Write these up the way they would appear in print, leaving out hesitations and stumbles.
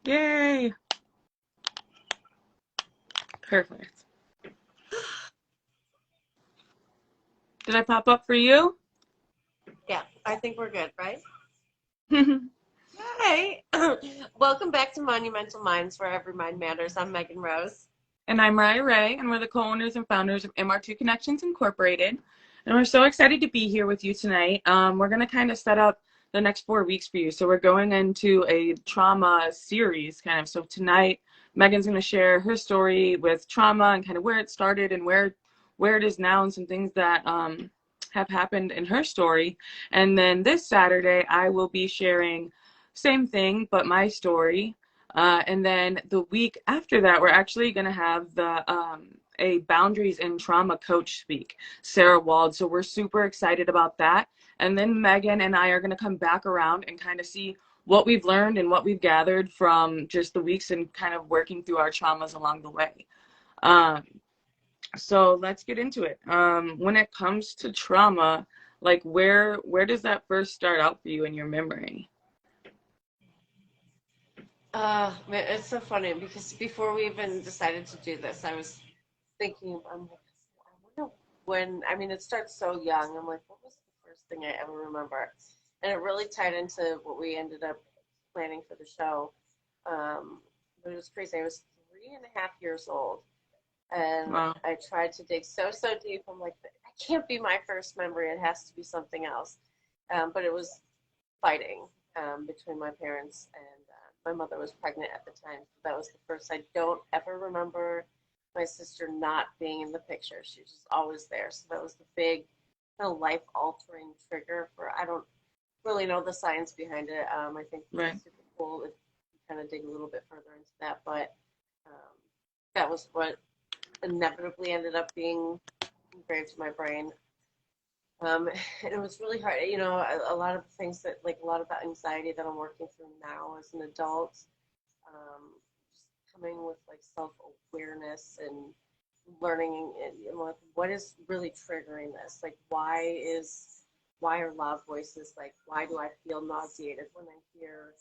Yay! Perfect. Did I pop up for you? Yeah, I think we're good, right? Hi. Welcome back to Monumental Minds, where every mind matters. I'm Megan Rose. And I'm Raya Ray, and we're the co-owners and founders of MR2 Connections Incorporated. And we're so excited to be here with you tonight. We're going to kind of set up the next 4 weeks for you. So we're going into a trauma series, kind of. So tonight, Megan's going to share her story with trauma and kind of where it started and where it is now, and some things that have happened in her story. And then this Saturday, I will be sharing same thing, but my story. And then the week after that, we're actually going to have a boundaries in trauma coach speak, Sarah Wald. So we're super excited about that. And then Megan and I are going to come back around and kind of see what we've learned and what we've gathered from just the weeks and kind of working through our traumas along the way. Um, so let's get into it. When it comes to trauma, like where does that first start out for you in your memory? Man, it's so funny because before we even decided to do this, I was thinking, I'm like, I wonder when, I mean, it starts so young. I'm like, what was the first thing I ever remember? And it really tied into what we ended up planning for the show. Um, it was crazy. I was 3.5 years old, and Wow. I tried to dig so deep. I'm like, that can't be my first memory. It has to be something else. But it was fighting between my parents, and my mother was pregnant at the time. So that was the first. I don't ever remember my sister not being in the picture. She was just always there. So that was the big kind of life altering trigger for, I don't really know the science behind it. I think Right. it's super cool if you kind of dig a little bit further into that. But um, that was what inevitably ended up being engraved in my brain. And it was really hard. A lot of the things that, like a lot of the anxiety that I'm working through now as an adult, just coming with like self awareness and learning, and like what is really triggering this? Like, why are loud voices? Like, why do I feel nauseated when I hear,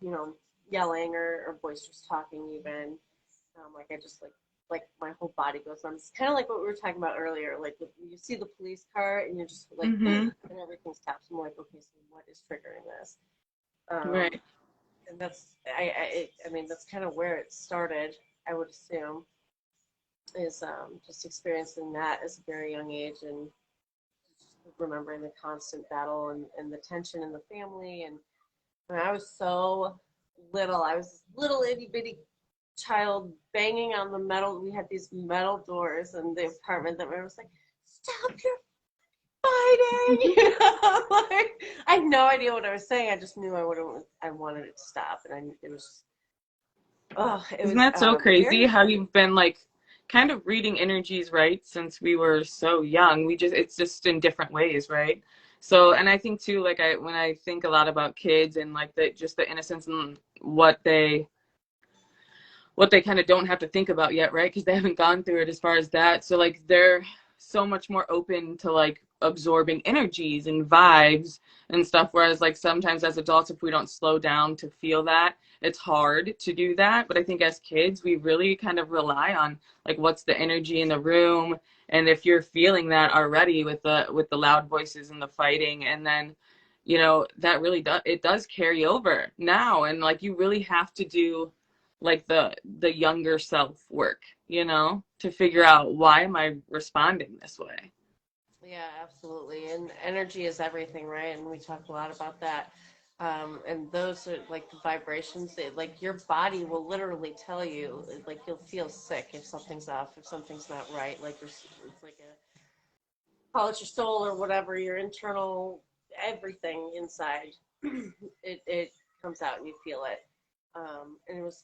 you know, yelling or boisterous talking even? Like I just like my whole body goes on. It's kind of like what we were talking about earlier. Like you see the police car and you're just like, Mm-hmm. and everything stops. I'm like, okay, so what is triggering this? Um, Right. and I mean, that's kind of where it started. I would assume is just experiencing that as a very young age and remembering the constant battle and the tension in the family. And when I was so little, I was this little itty bitty child banging on the metal. We had these metal doors in the apartment that I was like, "Stop your fighting!" Like I had no idea what I was saying. I just knew I wanted it to stop, and it was, oh, it Isn't was that so crazy very. how you've been like kind of reading energies, right? Since we were so young, it's just in different ways, right? So, and I think too, like when I think a lot about kids and like just the innocence and what they kind of don't have to think about yet, right? Because they haven't gone through it as far as that. So like they're so much more open to like absorbing energies and vibes and stuff. Whereas like sometimes as adults, if we don't slow down to feel that, it's hard to do that. But I think as kids, we really kind of rely on like what's the energy in the room. And if you're feeling that already with the loud voices and the fighting, and then that really does carry over now, and like you really have to do like the younger self work, to figure out why am I responding this way. Yeah, absolutely. And energy is everything, right? And we talk a lot about that. And those are like the vibrations that, like, your body will literally tell you, like, you'll feel sick if something's off, if something's not right. Like, it's like call it your soul or whatever, your internal, everything inside, it comes out and you feel it. And it was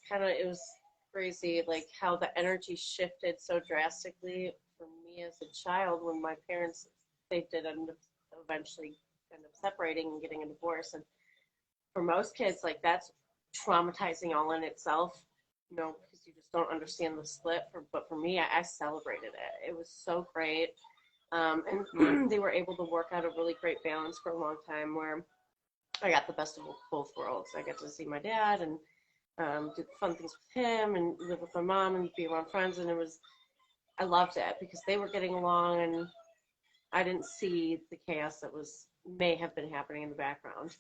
crazy, like, how the energy shifted so drastically for me as a child when my parents, they did end up eventually end up separating and getting a divorce. And for most kids, like, that's traumatizing all in itself, because you just don't understand the split. But for me, I celebrated it. It was so great. Right. And they were able to work out a really great balance for a long time where I got the best of both worlds. I got to see my dad, and do fun things with him and live with my mom and be around friends. And I loved it because they were getting along and I didn't see the chaos that may have been happening in the background.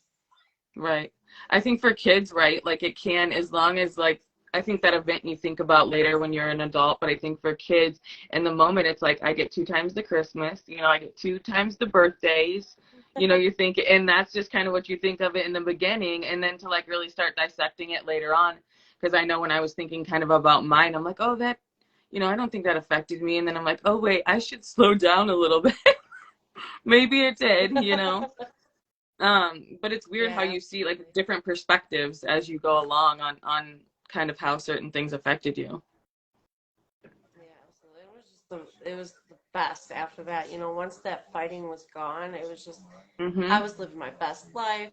Right. I think for kids, right, like it can, as long as like, I think that event you think about later when you're an adult, but I think for kids in the moment, it's like, I get 2 times the Christmas, I get 2 times the birthdays, you think, and that's just kind of what you think of it in the beginning. And then to like really start dissecting it later on. Because I know when I was thinking kind of about mine, I'm like, oh, that, I don't think that affected me. And then I'm like, oh, wait, I should slow down a little bit. Maybe it did. But it's weird how Yeah, you see like absolutely. different perspectives as you go along on kind of how certain things affected you. Yeah, absolutely. It was the best after that. Once that fighting was gone, it was just I Mhm. was living my best life,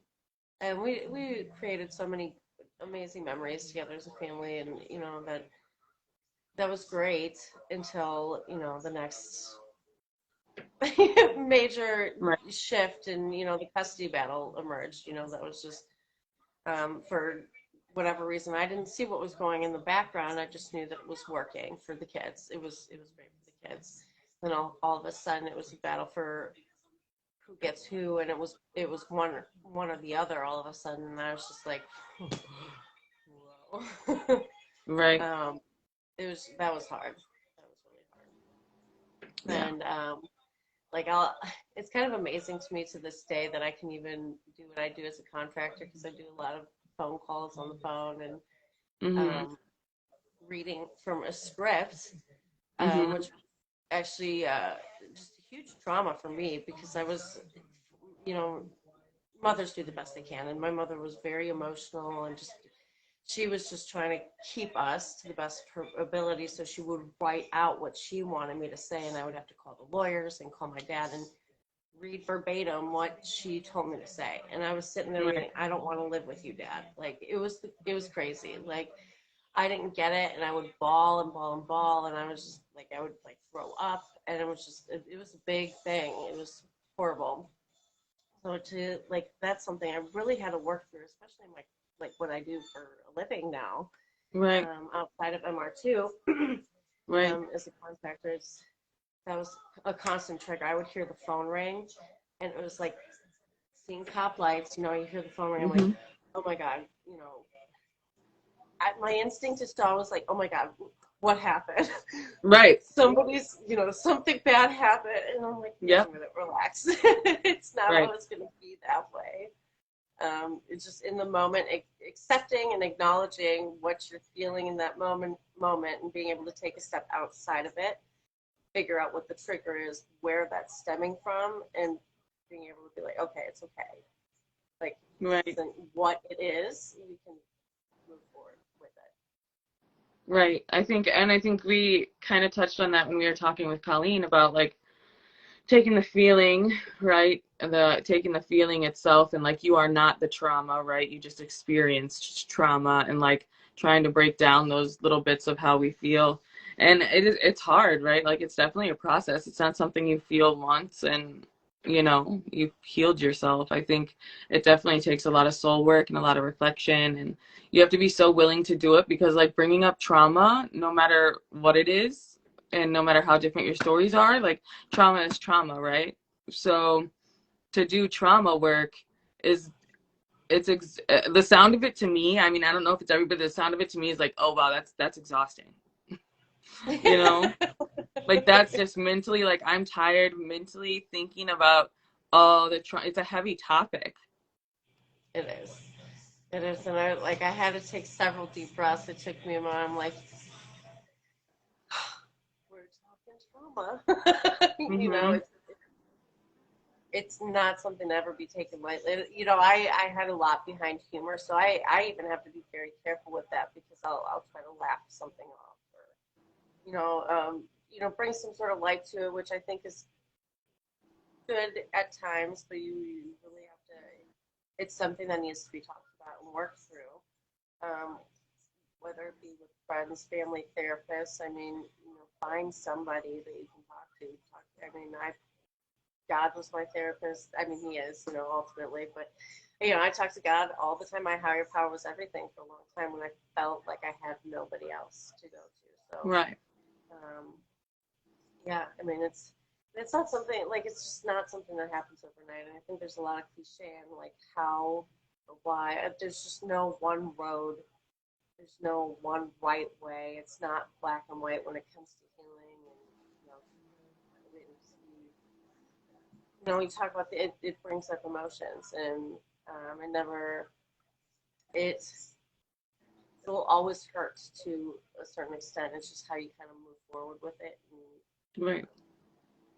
and we created so many amazing memories together as a family, and that was great until the next major Right. shift and the custody battle emerged. That was just for whatever reason I didn't see what was going in the background. I just knew that it was working for the kids. It was great for the kids. Then all of a sudden it was a battle for who gets who, and it was one or the other all of a sudden, and I was just like, whoa. Right. um, that was hard. That was really hard. Yeah. And like I'll it's kind of amazing to me to this day that I can even do what I do as a contractor because I do a lot of phone calls on the phone and Mhm. um, reading from a script, Mhm. which actually just a huge trauma for me because I was, you know, mothers do the best they can, and my mother was very emotional and just she was just trying to keep us to the best of her ability, so she would write out what she wanted me to say, and I would have to call the lawyers and call my dad and read verbatim what she told me to say. And I was sitting there Right. like, I don't want to live with you, Dad. Like it was crazy. Like I didn't get it, and I would bawl and bawl and bawl, and I was just like I would like throw up, and it was a big thing. It was horrible. So to like that's something I really had to work through, especially in like what I do for a living now, Right. outside of MR2, Right. as a contractor. That was a constant trigger. I would hear the phone ring, and it was like seeing cop lights. You hear the phone ring. I'm like, Mhm. oh my god. My instinct is to always like, oh my god, what happened? Right. Somebody's, something bad happened, and I'm like, wait a Yep. minute, relax. It's not Right. always going to be that way. It's just in the moment, accepting and acknowledging what you're feeling in that moment, and being able to take a step outside of it, figure out what the trigger is, where that's stemming from, and being able to be like, okay, it's okay. Like, this Right. isn't what it is. We can move forward with it. Right. I think we kind of touched on that when we were talking with Colleen about like taking the feeling, right? The taking the feeling itself and like you are not the trauma, right? You just experienced trauma and like trying to break down those little bits of how we feel. And it's hard, right? Like it's definitely a process. It's not something you feel once and you've healed yourself. I think it definitely takes a lot of soul work and a lot of reflection and you have to be so willing to do it because like bringing up trauma, no matter what it is, and no matter how different your stories are, like trauma is trauma, right? So to do trauma work is the sound of it to me. I mean, I don't know if it's everybody. The sound of it to me is like, oh wow, that's exhausting. You know, like that's just mentally like I'm tired mentally thinking about oh it's a heavy topic. It is. It is, and I had to take several deep breaths. It took me a moment. I'm like, we're talking trauma. Mhm. It's not something to ever be taken lightly. I had a lot behind humor, so I even have to be very careful with that because I'll try to laugh something off or bring some sort of light to it, which I think is good at times, but you really have to. It's something that needs to be talked about and worked through, um, whether it be with friends, family, therapists. I mean, find somebody that you can talk to. I mean, I've God was my therapist. I mean, he is, ultimately. But, I talked to God all the time. My higher power was everything for a long time when I felt like I had nobody else to go to. So, Right. um, yeah, I mean, it's not something, like, it's just not something that happens overnight. And I think there's a lot of cliche and, like, how or why. There's just no one road. There's no one right way. It's not black and white when it comes to healing. And, we talk about it brings up emotions. And it never, it will always hurt to a certain extent. It's just how you kind of move forward with it. And Right.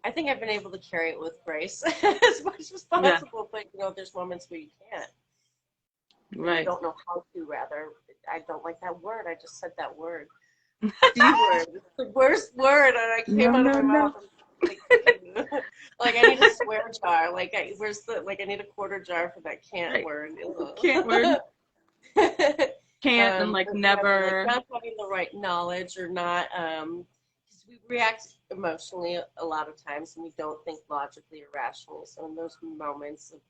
I think I've been able to carry it with grace as much as Yeah. possible, but there's moments where you can't. Right. You don't know how to, rather. I don't like that word. I just said that word. D word. It's the worst word, and I came No, out of no, my no. mouth. Like, like, I need a swear jar. Like, I need a quarter jar for that can't Right. word. Can't word. Can't and like But whatever, like never. not having the right knowledge or not, because we react emotionally a lot of times and we don't think logically or rationally. So in those moments of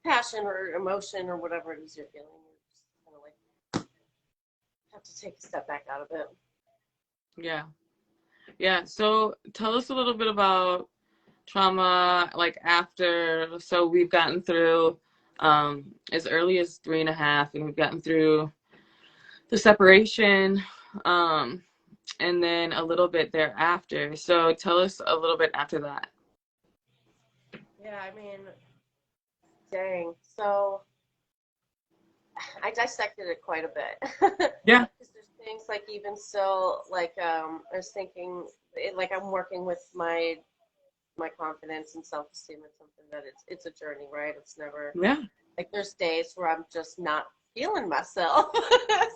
passion or emotion or whatever it is you're feeling, you just kind of like have to take a step back out of it. Yeah. Yeah. So tell us a little bit about trauma, like after. So we've gotten through as early as 3.5, and we've gotten through the separation, and then a little bit thereafter. So tell us a little bit after that. Yeah, I mean, dang. So I dissected it quite a bit. Yeah. Because there's things like even still, like I was thinking, like I'm working with my confidence and self-esteem. It's something that it's a journey, right? It's never Yeah. like there's days where I'm just not feeling myself.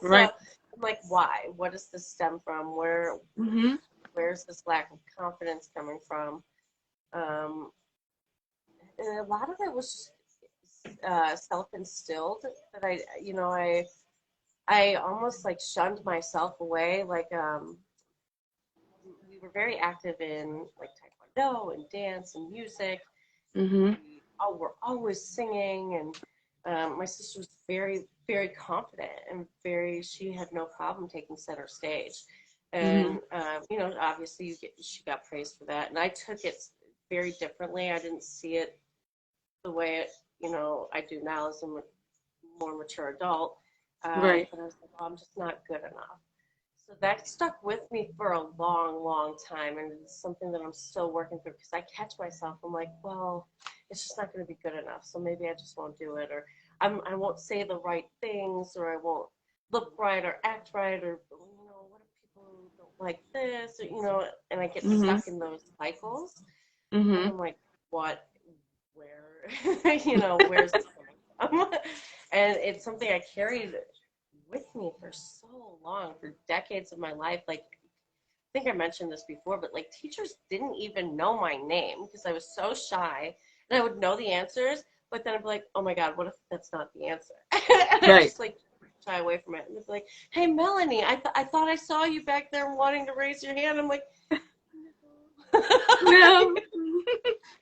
So Right. I'm like, why? What does this stem from? Mm-hmm. Where's this lack of confidence coming from? Um, and a lot of it was just self-instilled that I almost like shunned myself away. Like we were very active in like taekwondo and dance and music. Mm-hmm. We all were always singing, and my sister was very, very confident and she had no problem taking center stage. Mm-hmm. And, obviously she got praised for that. And I took it very differently. I didn't see it the way I do now as a more mature adult. Right. But I was like, well, I'm just not good enough. So that stuck with me for a long, long time, and it's something that I'm still working through because I catch myself. I'm like, well, it's just not going to be good enough, so maybe I just won't do it, or I won't say the right things, or I won't look right or act right, or what if people don't like this, or and I get Mm-hmm. stuck in those cycles, and Mm-hmm. I'm like, what, where, where's this coming from? And it's something I carried with me for so long, for decades of my life. Like, I think I mentioned this before, but like teachers didn't even know my name because I was so shy, and I would know the answers, but then I'd be like, oh my God, what if that's not the answer? And I Right. just like shy away from it. And it's like, hey, Melanie, I thought I saw you back there wanting to raise your hand. I'm like, No.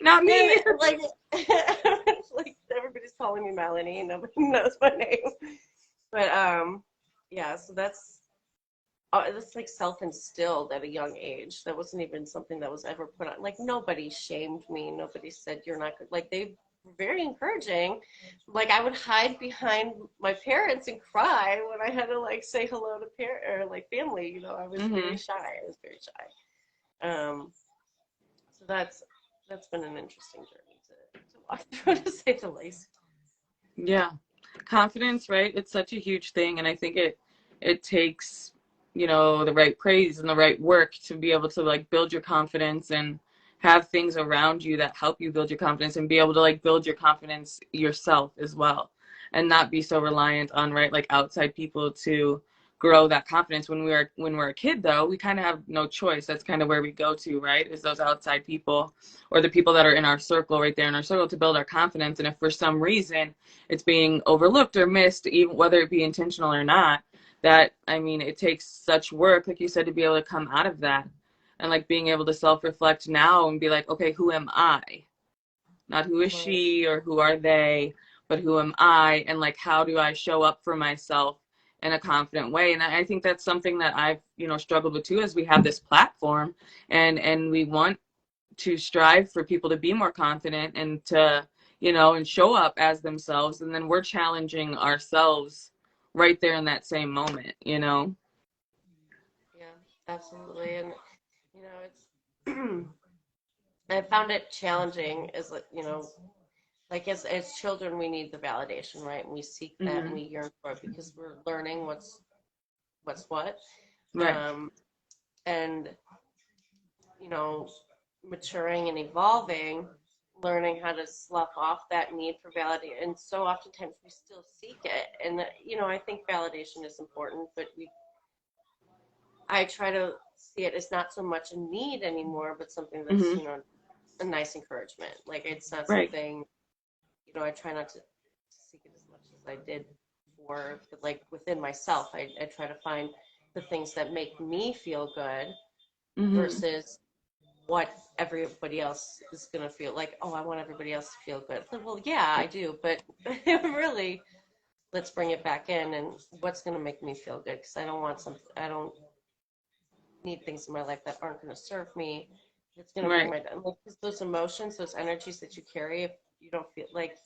Not and me. like, like everybody's calling me Melanie, and nobody knows my name. But yeah, so that's like self-instilled at a young age. That wasn't even something that was ever put on. Like nobody shamed me. Nobody said you're not good. Like they were very encouraging. Like I would hide behind my parents and cry when I had to like say hello to parent or like family. I was very Mm-hmm. shy. I was very shy. So that's been an interesting journey to walk through, to say the least. Yeah. Confidence, right? It's such a huge thing, and I think it takes, the right praise and the right work to be able to like build your confidence and have things around you that help you build your confidence and be able to like build your confidence yourself as well, and not be so reliant on, right, like outside people to grow that confidence. When we're a kid, though, we kind of have no choice. That's kind of where we go to, right, is those outside people or the people that are in our circle, right there in our circle, to build our confidence. And if for some reason it's being overlooked or missed, even whether it be intentional or not, that, I mean, it takes such work, like you said, to be able to come out of that, and like being able to self-reflect now and be like, okay, who am I? Not who is Right. she or who are they, but who am I, and like how do I show up for myself in a confident way. And I think that's something that I've, struggled with too, as we have this platform and we want to strive for people to be more confident and to, and show up as themselves. And then we're challenging ourselves right there in that same moment. Yeah, absolutely. And it's I found it challenging as like as children we need the validation, right? And we seek that and Hmm. we yearn for it because we're learning what's what. Right. Um, and you know, maturing and evolving, learning how to slough off that need for validation. And so oftentimes we still seek it. And I think validation is important, but I try to see it as not so much a need anymore, but something that's, Hmm. a nice encouragement. Like it's not Right. something, I try not to seek it as much as I did before, but like within myself, I try to find the things that make me feel good Hmm. versus what everybody else is going to feel like. Oh, I want everybody else to feel good. Like, well, yeah, I do, but really, let's bring it back in and what's going to make me feel good, because I don't need things in my life that aren't going to serve me. It's going to bring Right. my, like, 'cause those emotions, those energies that you carry, if you don't feel like,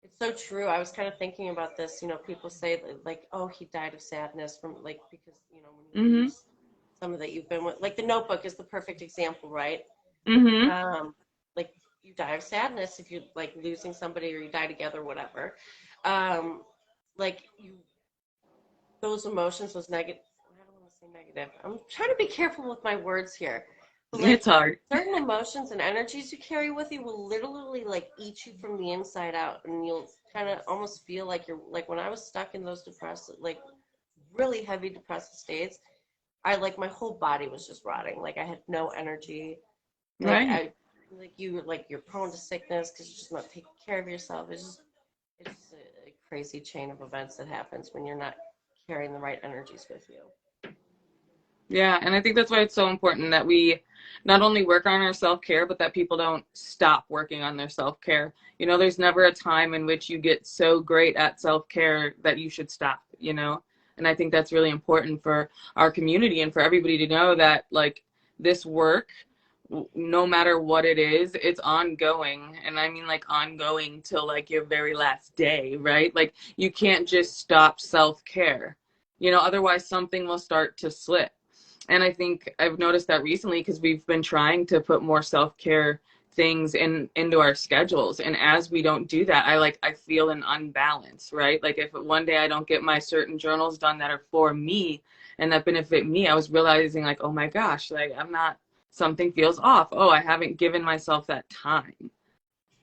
it's so true. I was kind of thinking about this. People say like, oh, he died of sadness from like, because, when you Hmm. lose someone that you've been with, like The Notebook is the perfect example, right? Hmm. Um, like you die of sadness if you like losing somebody or you die together, whatever. Um, like you, those emotions, those negative. I don't want to say negative. I'm trying to be careful with my words here, but It's like hard. certain emotions and energies you carry with you will literally like eat you from the inside out, and you'll kind of almost feel like you're like when I was stuck in those depressed, like really heavy depressive states. I like my whole body was just rotting. Like I had no energy. Like Right. I, like you're prone to sickness because you're just not taking care of yourself. It's a crazy chain of events that happens when you're not carrying the right energies with you. Yeah, and I think that's why it's so important that we not only work on our self-care, but that people don't stop working on their self-care. There's never a time in which you get so great at self-care that you should stop. And I think that's really important for our community and for everybody to know that, like, this work, no matter what it is, it's ongoing. And I mean, like, ongoing till like your very last day, right? Like, you can't just stop self-care. Otherwise something will start to slip. And I think I've noticed that recently because we've been trying to put more self-care things into our schedules, and as we don't do that, I feel an unbalance, right? Like if one day I don't get my certain journals done that are for me and that benefit me, I was realizing like, oh my gosh, like I'm not, something feels off. Oh, I haven't given myself that time.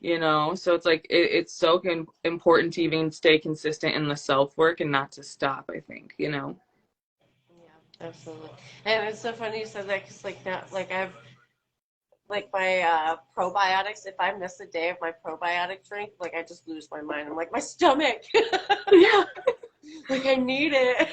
So it's like it's so important to even stay consistent in the self work and not to stop, I think. Yeah, absolutely. And it's so funny you said that because like now, like I've like my probiotics. If I miss a day of my probiotic drink, like I just lose my mind. I'm like my stomach, Yeah. like I need it.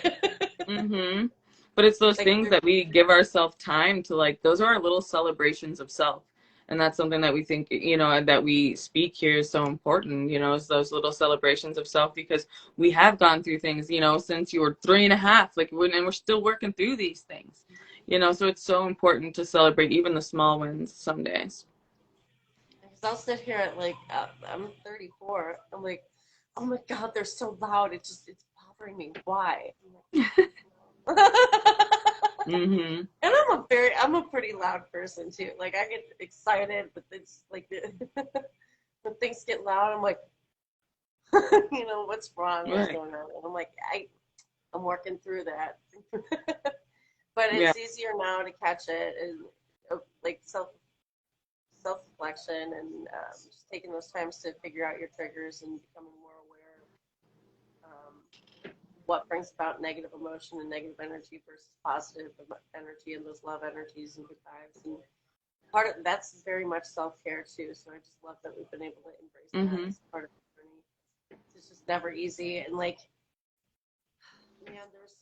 Mm-hmm. But it's those Like things that we give ourselves time to, like, those are our little celebrations of self. And that's something that we think, and that we speak here is so important, is those little celebrations of self because we have gone through things, since you were 3.5, like, and we're still working through these things. So it's so important to celebrate even the small wins some days. because I'll sit here at like I'm 34. I'm like, oh my god, they're so loud. It's bothering me. Why? Mm-hmm. And I'm a pretty loud person too. Like I get excited, but it's like when things get loud, I'm like, what's wrong? What's Right. going on? And I'm like, I'm working through that. But Yeah. it's easier now to catch it and like self reflection and just taking those times to figure out your triggers and becoming more aware of what brings about negative emotion and negative energy versus positive energy and those love energies and good vibes. And part of that's very much self care too. So I just love that we've been able to embrace that Mm-hmm. as part of the journey. It's just never easy, and like man, there's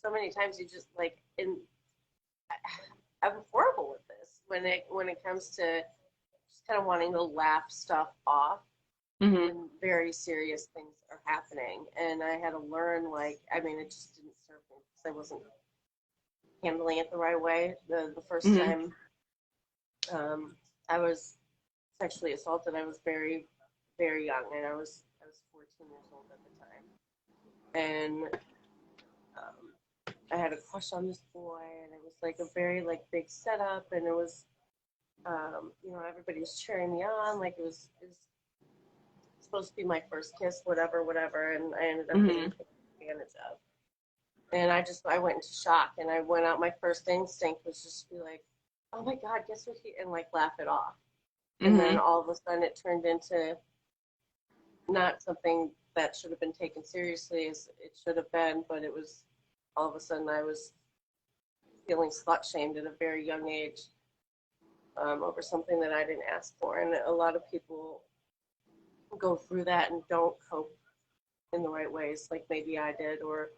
so many times you just like in I'm horrible with this when it comes to just kind of wanting to laugh stuff off Mm-hmm. when very serious things are happening. And I had to learn, like, I mean, it just didn't serve me because I wasn't handling it the right way. The first Mm-hmm. time I was sexually assaulted, I was very, very young, and I was 14 years old at the time. And I had a crush on this boy, and it was like a very like big setup, and it was everybody was cheering me on, like it was supposed to be my first kiss, whatever, whatever, and I ended up getting Mm-hmm. taken advantage of. And I went into shock, and I went out. My first instinct was just to be like, "Oh my God, guess what?" And like laugh it off. And then Mm-hmm. all of a sudden, it turned into not something that should have been taken seriously as it should have been, but it was all of a sudden I was feeling slut shamed at a very young age over something that I didn't ask for. And a lot of people go through that and don't cope in the right ways, like maybe I did, or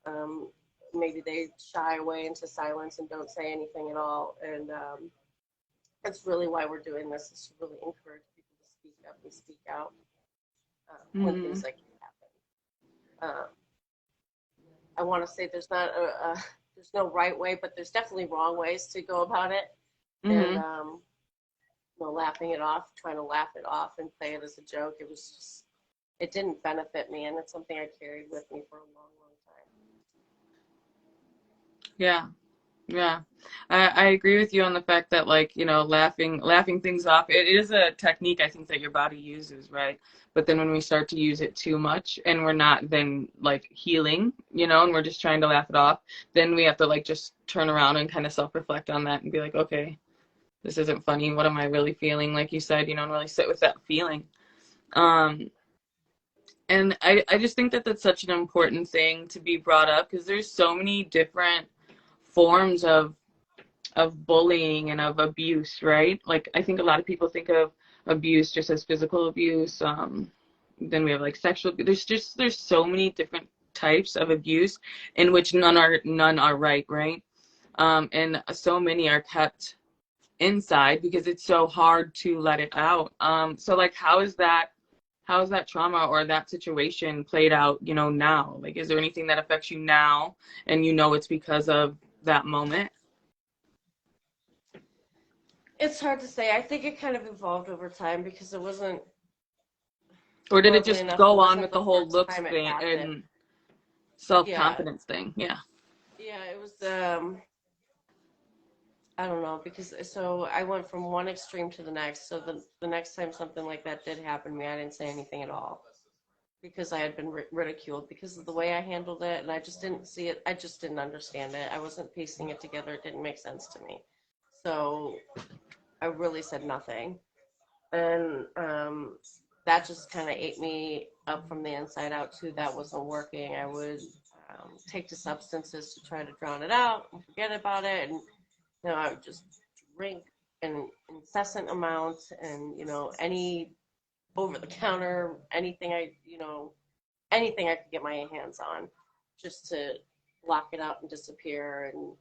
um, maybe they shy away into silence and don't say anything at all. And that's really why we're doing this, is to really encourage people to speak up and speak out when Mm-hmm. things like that happen. I want to say there's no right way, but there's definitely wrong ways to go about it. And Mm-hmm. laughing it off, trying to laugh it off and play it as a joke. It didn't benefit me, and it's something I carried with me for a long, long Yeah. Yeah, I agree with you on the fact that, like, laughing things off, it is a technique I think that your body uses, right? But then when we start to use it too much and we're not then like healing, and we're just trying to laugh it off, then we have to like just turn around and kind of self-reflect on that and be like, okay, this isn't funny. What am I really feeling? Like you said, and really sit with that feeling. Um, and I just think that that's such an important thing to be brought up because there's so many different forms of bullying and of abuse, right? Like I think a lot of people think of abuse just as physical abuse. Then we have like sexual. There's so many different types of abuse in which none are right? And so many are kept inside because it's so hard to let it out. So like how is that trauma or that situation played out, now? Like is there anything that affects you now and it's because of that moment? time. It's hard to say. I think it kind of evolved over time because it wasn't, Or did it horribly just enough, it go on wasn't with the the whole first looks time it thing happened. and Yeah, self-confidence thing? Yeah. yeah, it was. I don't know, because so I went from one extreme to the next. So the next time something like that did happen to me, I didn't say anything at all because I had been ridiculed because of the way I handled it, and I just didn't see it. I just didn't understand it. I wasn't piecing it together. It didn't make sense to me. So I really said nothing, and that just kind of ate me up from the inside out too. That wasn't working. I would take the substances to try to drown it out and forget about it, and I would just drink an incessant amount, and any over the counter, anything I could get my hands on, just to lock it out and disappear and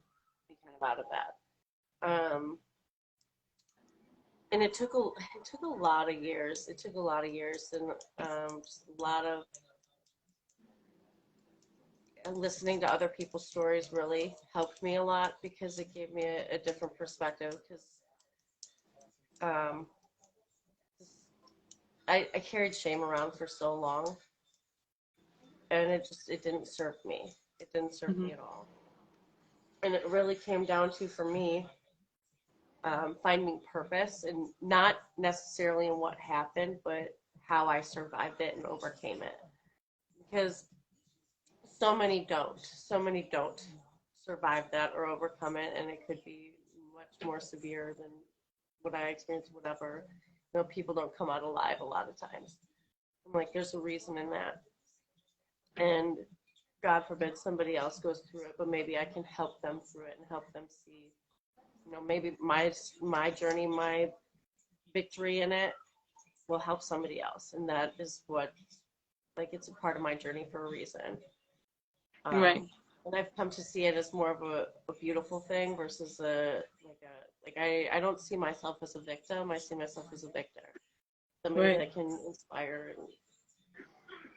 be kind of out of that. And it took a lot of years. It took a lot of years, and just a lot of listening to other people's stories really helped me a lot because it gave me a different perspective. Because um, I carried shame around for so long, and it didn't serve me. It didn't serve Hmm. me at all. And it really came down to, for me, finding purpose, and not necessarily in what happened, but how I survived it and overcame it. Because so many don't survive that or overcome it, and it could be much more severe than what I experienced. Whatever, people don't come out alive a lot of times. I'm like, there's a reason in that, and God forbid somebody else goes through it, but maybe I can help them through it and help them see, maybe my journey, my victory in it will help somebody else, and that is what, like, it's a part of my journey for a reason. Right. Um, and I've come to see it as more of a beautiful thing versus a Like I don't see myself as a victim. I see myself as a victor. Somebody Right. that can inspire and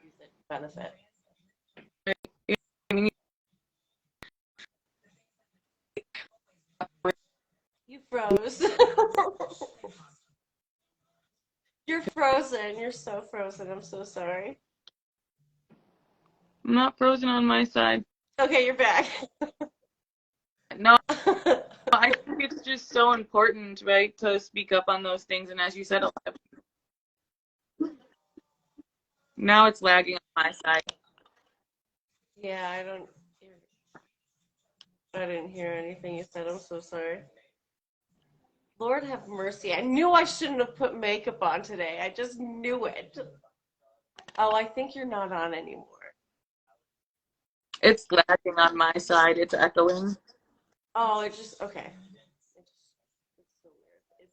use it to benefit. I mean, You froze. You're frozen. You're so frozen. I'm so sorry. I'm not frozen on my side. Okay, you're back. No, I think it's just so important, right, to speak up on those things. And as you said, now it's lagging on my side. Yeah, I didn't hear anything you said. I'm so sorry. Lord have mercy. I knew I shouldn't have put makeup on today. I just knew it. Oh, I think you're not on anymore. It's lagging on my side. It's echoing. Oh, okay. It's so weird.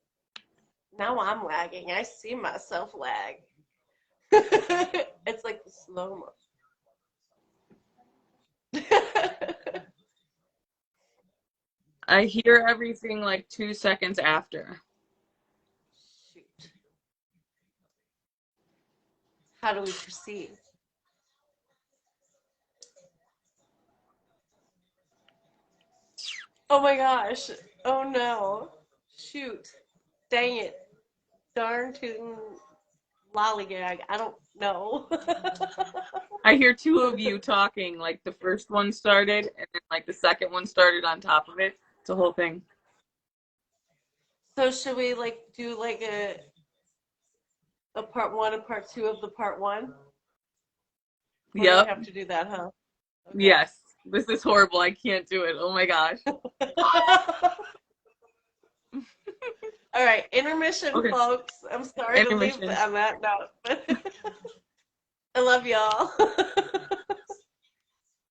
Now I'm lagging. I see myself lag. It's like the slow mo. I hear everything like 2 seconds after. Shoot. How do we proceed? Oh my gosh. Oh no. Shoot. Dang it. Darn tootin' lollygag. I don't know. I hear two of you talking, like the first one started and then like the second one started on top of it. It's a whole thing. So should we like do like a part one and part two of the part one? We're gonna Yep. have to do that, huh? Okay. Yes. This is horrible. I can't do it. Oh my gosh. All right, intermission, Okay. folks. I'm sorry to leave Intermission. on that note. I love y'all.